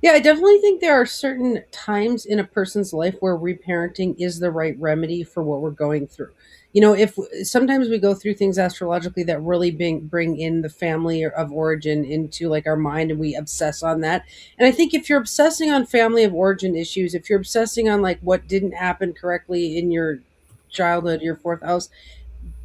Yeah, I definitely think there are certain times in a person's life where reparenting is the right remedy for what we're going through. If sometimes we go through things astrologically that really bring in the family of origin into, like, our mind, and we obsess on that. And I think if you're obsessing on family of origin issues, if you're obsessing on, like, what didn't happen correctly in your childhood, your fourth house,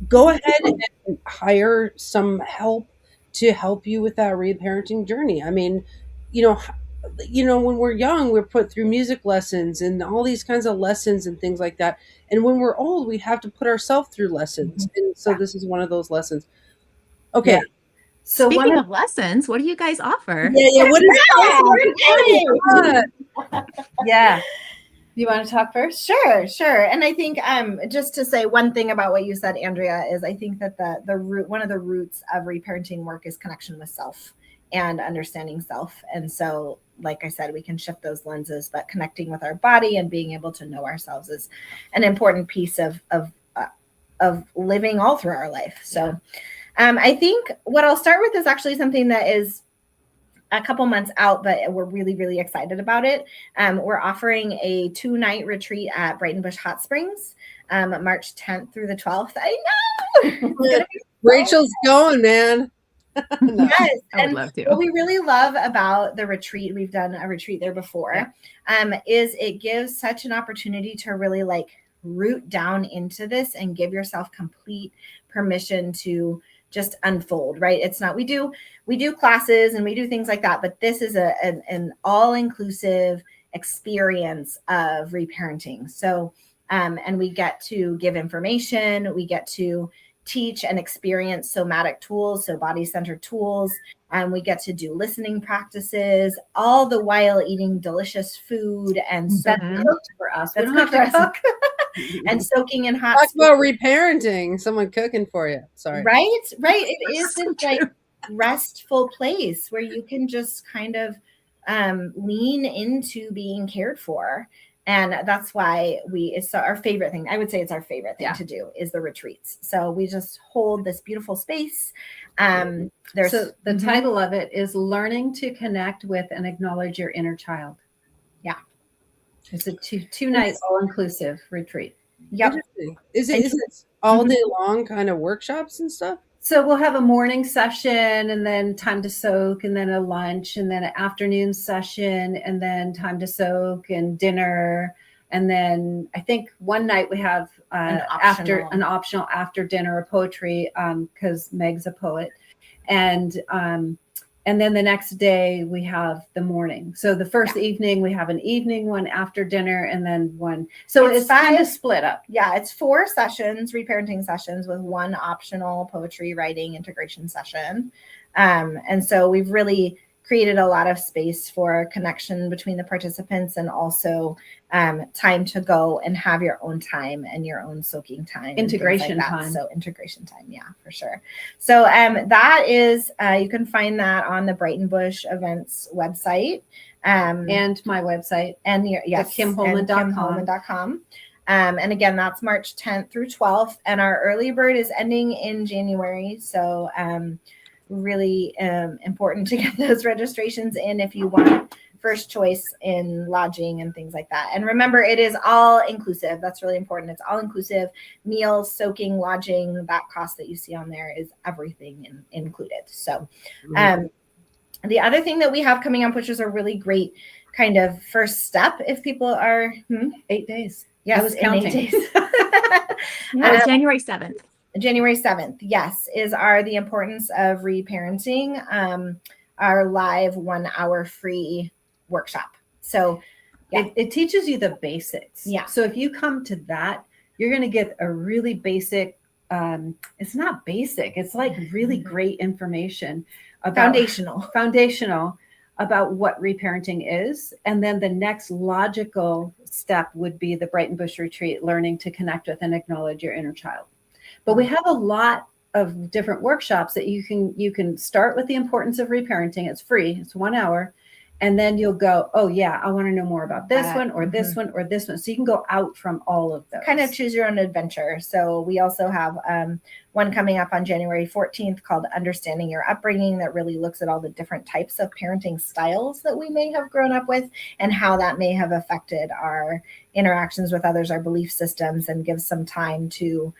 go ahead and hire some help to help you with that reparenting journey. I mean, you know, when we're young, we're put through music lessons and all these kinds of lessons and things like that. And when we're old, we have to put ourselves through lessons. And so this is one of those lessons. Okay. Yeah. So Speaking of lessons, what do you guys offer? Yeah. What is Yeah. You want to talk first? Sure. And I think just to say one thing about what you said, Andrea, is I think that the root, one of the roots of reparenting work is connection with self and understanding self. And so, like I said, we can shift those lenses, but connecting with our body and being able to know ourselves is an important piece of living all through our life. So I think what I'll start with is actually something that is a couple months out, but we're really, really excited about it. We're offering a 2-night retreat at Brighton Bush Hot Springs, March 10th through the 12th. I know. Rachel's going, man. No. Yes. I would love to. What we really love about the retreat, we've done a retreat there before, is it gives such an opportunity to really, like, root down into this and give yourself complete permission to just unfold, right? It's not, we do classes and we do things like that, but this is an all-inclusive experience of reparenting. So, and we get to give information, we get to teach and experience somatic tools, so body-centered tools, and we get to do listening practices, all the while eating delicious food and Cooked for us. We That's don't have to cook. and soaking in hot. Talk about reparenting, someone cooking for you. Sorry. Right. It is this, like, restful place where you can just kind of lean into being cared for. And that's why it's our favorite thing. I would say it's our favorite thing to do is the retreats. So we just hold this beautiful space. So the title of it is Learning to Connect with and Acknowledge Your Inner Child. Yeah. It's a two night all-inclusive retreat. Yep. Is it all day long kind of workshops and stuff? So we'll have a morning session and then time to soak and then a lunch and then an afternoon session and then time to soak and dinner. And then I think one night we have an optional after dinner of poetry because Meg's a poet. And And then the next day we have the morning. So the first evening we have an evening one after dinner, and then one. So it's kind of split up. Yeah, it's 4 sessions, reparenting sessions, with one optional poetry writing integration session. And so we've really created a lot of space for connection between the participants, and also time to go and have your own time and your own soaking time. Integration like time. So integration time, yeah, for sure. So that is, you can find that on the Brighton Bush Events website. And my website. And KimHolman.com. And again, that's March 10th through 12th. And our early bird is ending in January. So really important to get those registrations in if you want first choice in lodging and things like that. And remember, it is all inclusive. That's really important. It's all inclusive. Meals, soaking, lodging, that cost that you see on there is everything included. So the other thing that we have coming up, which is a really great kind of first step, if people are 8 days. Yes, I was counting. 8 days. January 7th. January 7th, yes, are the importance of reparenting, our live 1 hour free workshop. So it teaches you the basics. Yeah. So if you come to that, you're going to get a really basic, it's not basic, it's like really great information about foundational about what reparenting is. And then the next logical step would be the Brighton Bush Retreat, learning to connect with and acknowledge your inner child. But we have a lot of different workshops that you can start with the importance of reparenting. It's free. It's 1 hour. And then you'll go, oh yeah, I want to know more about this one or this one or this one. So you can go out from all of those. Kind of choose your own adventure. So we also have one coming up on January 14th called Understanding Your Upbringing, that really looks at all the different types of parenting styles that we may have grown up with and how that may have affected our interactions with others, our belief systems, and gives some time to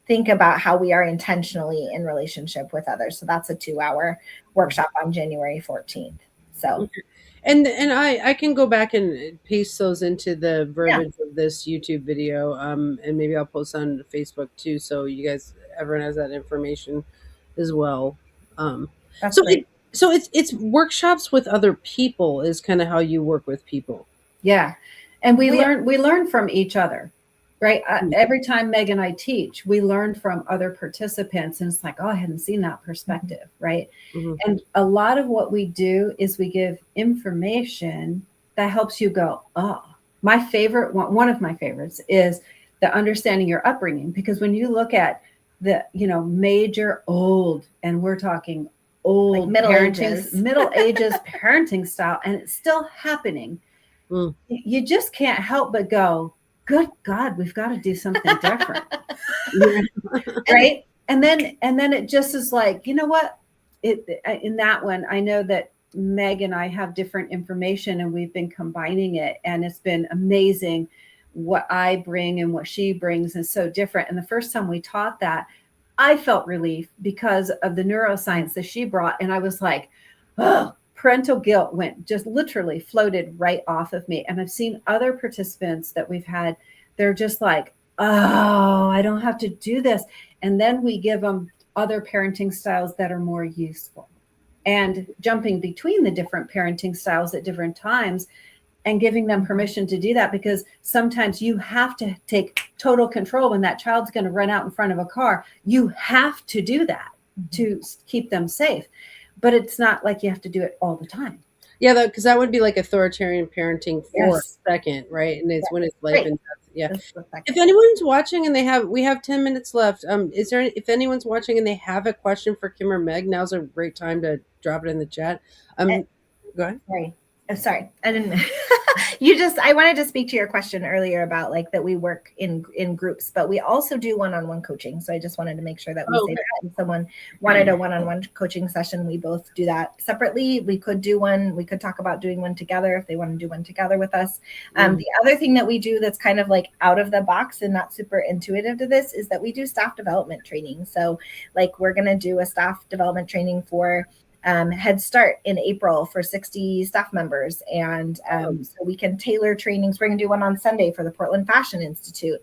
think about how we are intentionally in relationship with others. So that's a 2-hour workshop on January 14th. So, and I can go back and paste those into the verbiage of this YouTube video, and maybe I'll post on Facebook too, so you guys, everyone has that information as well. that's great. So it's workshops with other people is kind of how you work with people. Yeah, and we learn from each other. Right. Every time Meg and I teach, we learn from other participants, and it's like, oh, I hadn't seen that perspective. Right. And a lot of what we do is we give information that helps you go, oh, my favorite one of my favorites is the understanding your upbringing, because when you look at the, major old, and we're talking old, like Middle Ages parenting style, and it's still happening. You just can't help but go, good God, we've got to do something different. Right. And then it just is like, you know what, in that one, I know that Meg and I have different information, and we've been combining it, and it's been amazing what I bring and what she brings is so different. And the first time we taught that, I felt relief because of the neuroscience that she brought. And I was like, oh, parental guilt just literally floated right off of me. And I've seen other participants that we've had, they're just like, oh, I don't have to do this. And then we give them other parenting styles that are more useful, and jumping between the different parenting styles at different times and giving them permission to do that, because sometimes you have to take total control when that child's going to run out in front of a car. You have to do that to keep them safe. But it's not like you have to do it all the time. Yeah, because that would be like authoritarian parenting for a second, right? And it's when it's life and death. Yeah. If anyone's watching and we have 10 minutes left. If anyone's watching and they have a question for Kim or Meg, now's a great time to drop it in the chat. Go ahead. Sorry. I didn't. I wanted to speak to your question earlier about like that we work in groups, but we also do one-on-one coaching. So I just wanted to make sure that we say that. If someone wanted a one-on-one coaching session, we both do that separately. We could do one. We could talk about doing one together if they want to do one together with us. The other thing that we do that's kind of like out of the box and not super intuitive to this is that we do staff development training. So like we're going to do a staff development training for Head Start in April for 60 staff members. And so we can tailor trainings. We're going to do one on Sunday for the Portland Fashion Institute.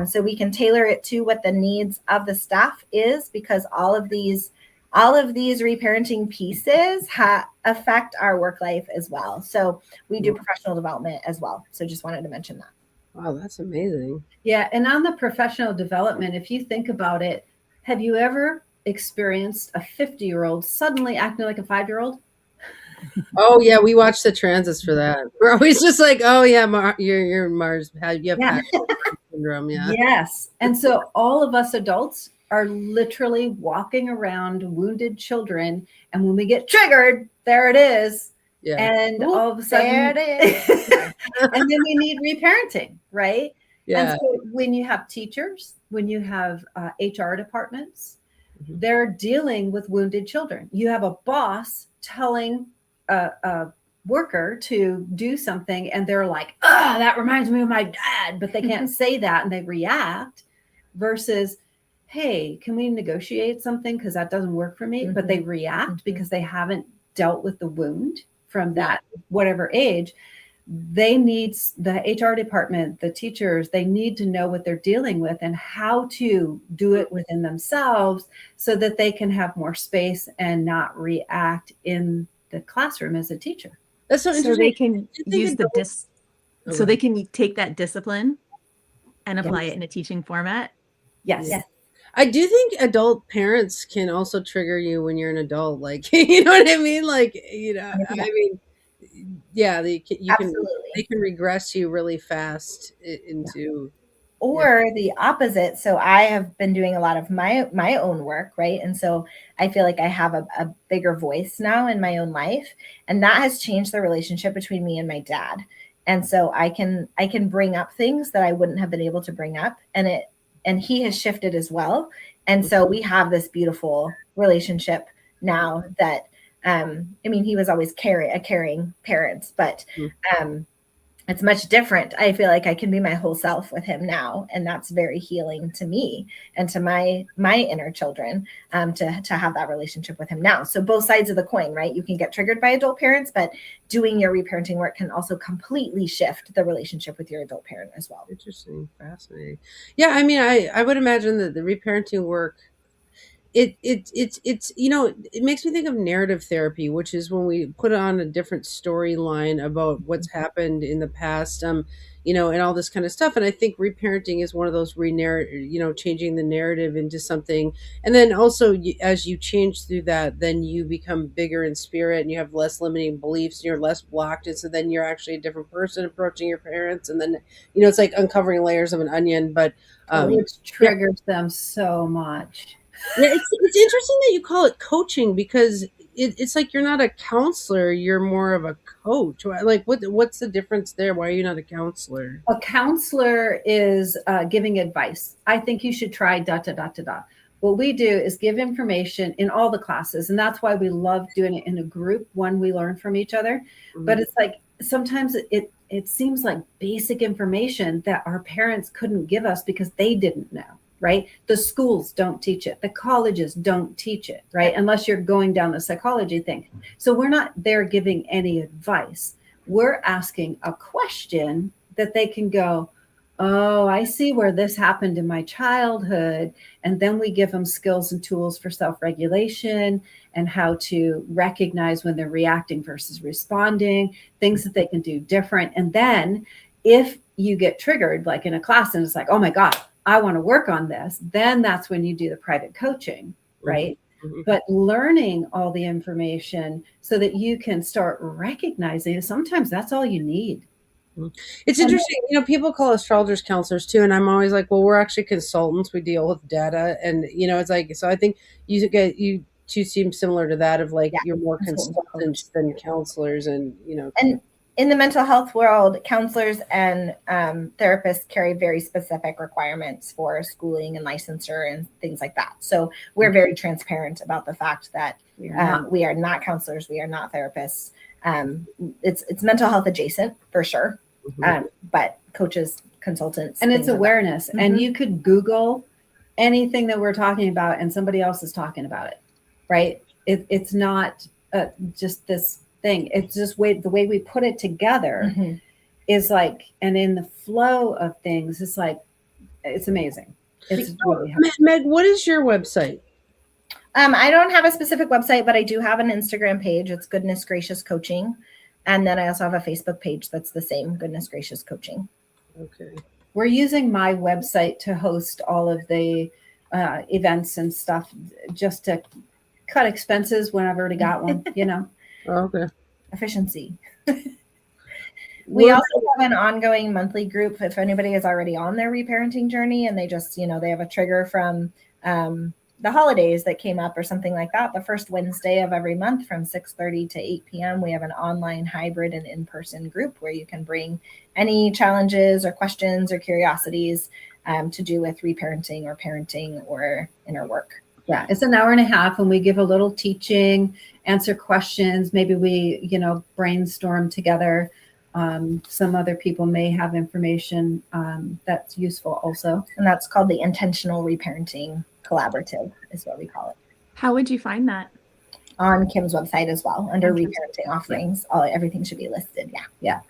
So we can tailor it to what the needs of the staff is, because all of these all of these reparenting pieces affect our work life as well. So we do professional development as well. So just wanted to mention that. Wow, that's amazing. Yeah. And on the professional development, if you think about it, have you ever experienced a 50-year-old suddenly acting like a 5-year-old? Oh yeah, we watch the transits for that. We're always just like, oh yeah, you're Mars. You have Yeah. Paxil syndrome. Yeah. Yes. And so all of us adults are literally walking around wounded children. And when we get triggered, there it is. Yeah. And Ooh, all of a sudden, there it is. and then we need reparenting, right? Yeah. And so when you have teachers, when you have HR departments, Mhm. they're dealing with wounded children. You have a boss telling a worker to do something, and they're like, "Ah, that reminds me of my dad," but they can't say that, and they react. Versus, "Hey, can we negotiate something because that doesn't work for me?" But they react because they haven't dealt with the wound from that whatever age. They need the HR department, the teachers, they need to know what they're dealing with and how to do it within themselves so that they can have more space and not react in the classroom as a teacher. That's so So interesting. they can Do you think use the adults- Oh, so go they ahead. can take that discipline and apply Yes. it in a teaching format. Yes. Yes. I do think adult parents can also trigger you when you're an adult. Like, you know what I mean? Like, I mean, yeah, you can Absolutely. they can regress you really fast into. Or the opposite. So I have been doing a lot of my own work, right? And so I feel like I have a bigger voice now in my own life, and that has changed the relationship between me and my dad. And so I can bring up things that I wouldn't have been able to bring up, and he has shifted as well. And so we have this beautiful relationship now that I mean, he was always a caring parent, but it's much different. I feel like I can be my whole self with him now, and that's very healing to me and to my inner children, to have that relationship with him now. So both sides of the coin, right? You can get triggered by adult parents, but doing your reparenting work can also completely shift the relationship with your adult parent as well. Interesting, fascinating. Yeah, I mean, I would imagine that the reparenting work, it's it makes me think of narrative therapy, which is when we put on a different storyline about what's happened in the past, and all this kind of stuff. And I think reparenting is one of those changing the narrative into something. And then also, as you change through that, then you become bigger in spirit, and you have less limiting beliefs, and you're less blocked, and so then you're actually a different person approaching your parents. And then it's like uncovering layers of an onion. But Which triggers them so much. yeah, it's interesting that you call it coaching, because it's like you're not a counselor, you're more of a coach. Like, what's the difference there? Why are you not a counselor? A counselor is giving advice. I think you should try da da da da da. What we do is give information in all the classes, and that's why we love doing it in a group. One, we learn from each other, but it's like sometimes it seems like basic information that our parents couldn't give us because they didn't know. Right? The schools don't teach it. The colleges don't teach it, right? Unless you're going down the psychology thing. So we're not there giving any advice. We're asking a question that they can go, oh, I see where this happened in my childhood. And then we give them skills and tools for self-regulation and how to recognize when they're reacting versus responding, things that they can do different. And then if you get triggered, like in a class, and it's like, oh my God, I want to work on this, then that's when you do the private coaching, right? Mm-hmm. But learning all the information so that you can start recognizing, sometimes that's all you need. It's interesting, people call astrologers counselors too, and I'm always like, well, we're actually consultants. We deal with data, and it's like, so I think you two seem similar to that, of like, you're more consultants than counselors, and And in the mental health world, counselors and therapists carry very specific requirements for schooling and licensure and things like that. So we're very transparent about the fact that we are not counselors, we are not therapists. It's mental health adjacent for sure, but coaches, consultants, and it's awareness. Like and you could Google anything that we're talking about, and somebody else is talking about it, right? It's not just this thing. It's just the way we put it together is like, and in the flow of things, it's like, it's amazing. It's really helpful. Meg, what is your website? I don't have a specific website, but I do have an Instagram page. It's Goodness Gracious Coaching. And then I also have a Facebook page that's the same, Goodness Gracious Coaching. Okay. We're using my website to host all of the events and stuff, just to cut expenses when I've already got one, you know. Okay. Efficiency. We also have an ongoing monthly group if anybody is already on their reparenting journey and they just, they have a trigger from the holidays that came up or something like that. The first Wednesday of every month from 6:30 to 8 p.m. we have an online hybrid and in-person group where you can bring any challenges or questions or curiosities to do with reparenting or parenting or inner work. Yeah, it's an hour and a half and we give a little teaching, answer questions. Maybe we, brainstorm together. Some other people may have information that's useful also. And that's called the Intentional Reparenting Collaborative is what we call it. How would you find that? On Kim's website as well, under reparenting offerings. Everything should be listed. Yeah.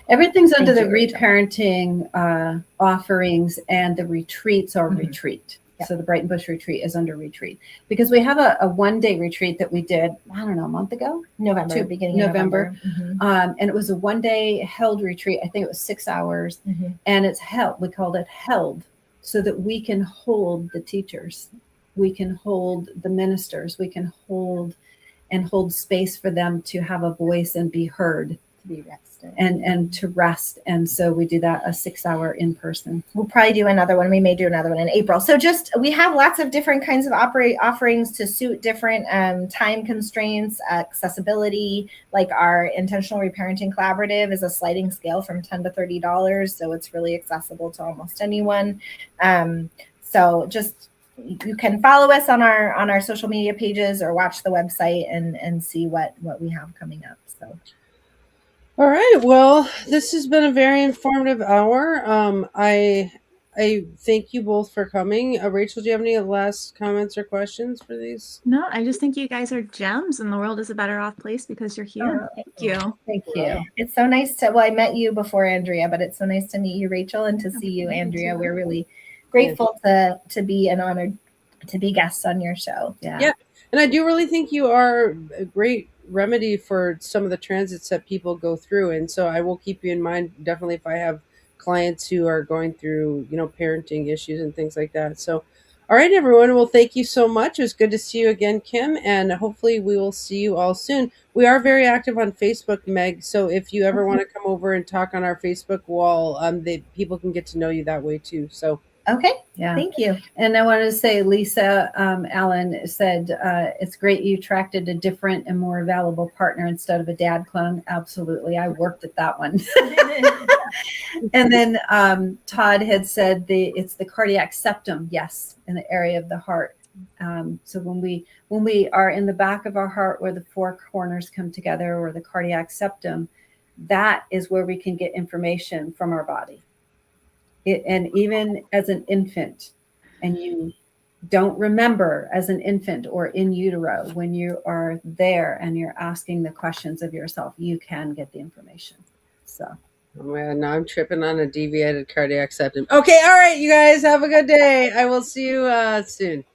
Everything's under the reparenting offerings, and the retreats are retreat. Yeah. So the Brighton Bush retreat is under retreat because we have a one-day retreat that we did, I don't know, a month ago, beginning of November. And it was a one-day held retreat. I think it was 6 hours, and it's held. We called it held, so that we can hold the teachers, we can hold the ministers, we can hold space for them to have a voice and be heard, to be rested. And to rest. And so we do that a 6 hour in person. We'll probably do another one. We may do another one in April. So we have lots of different kinds of offerings to suit different time constraints, accessibility. Like our Intentional Reparenting Collaborative is a sliding scale from $10 to $30. So it's really accessible to almost anyone. So just, you can follow us on our social media pages or watch the website and see what we have coming up. So. All right. Well, this has been a very informative hour. I thank you both for coming. Rachel, do you have any last comments or questions for these? No, I just think you guys are gems and the world is a better off place because you're here. Thank you. Thank you. It's so nice I met you before, Andrea, but it's so nice to meet you, Rachel, and to see you, Andrea. We're really grateful to be and honored to be guests on your show. Yeah. And I do really think you are a great remedy for some of the transits that people go through. And so I will keep you in mind, definitely, if I have clients who are going through, parenting issues and things like that. So, all right, everyone. Well, thank you so much. It was good to see you again, Kim. And hopefully we will see you all soon. We are very active on Facebook, Meg. So if you ever want to come over and talk on our Facebook wall, people can get to know you that way too. So. Okay. Yeah. Thank you. And I wanted to say, Lisa Allen said, it's great you attracted a different and more valuable partner instead of a dad clone. Absolutely. I worked at that one. And then Todd had said it's the cardiac septum. Yes. In the area of the heart. So when we are in the back of our heart where the four corners come together, or the cardiac septum, that is where we can get information from our body. And even as an infant, and you don't remember as an infant or in utero, when you are there and you're asking the questions of yourself, you can get the information. So. Oh man, now I'm tripping on a deviated cardiac septum. Okay, all right, you guys have a good day. I will see you soon.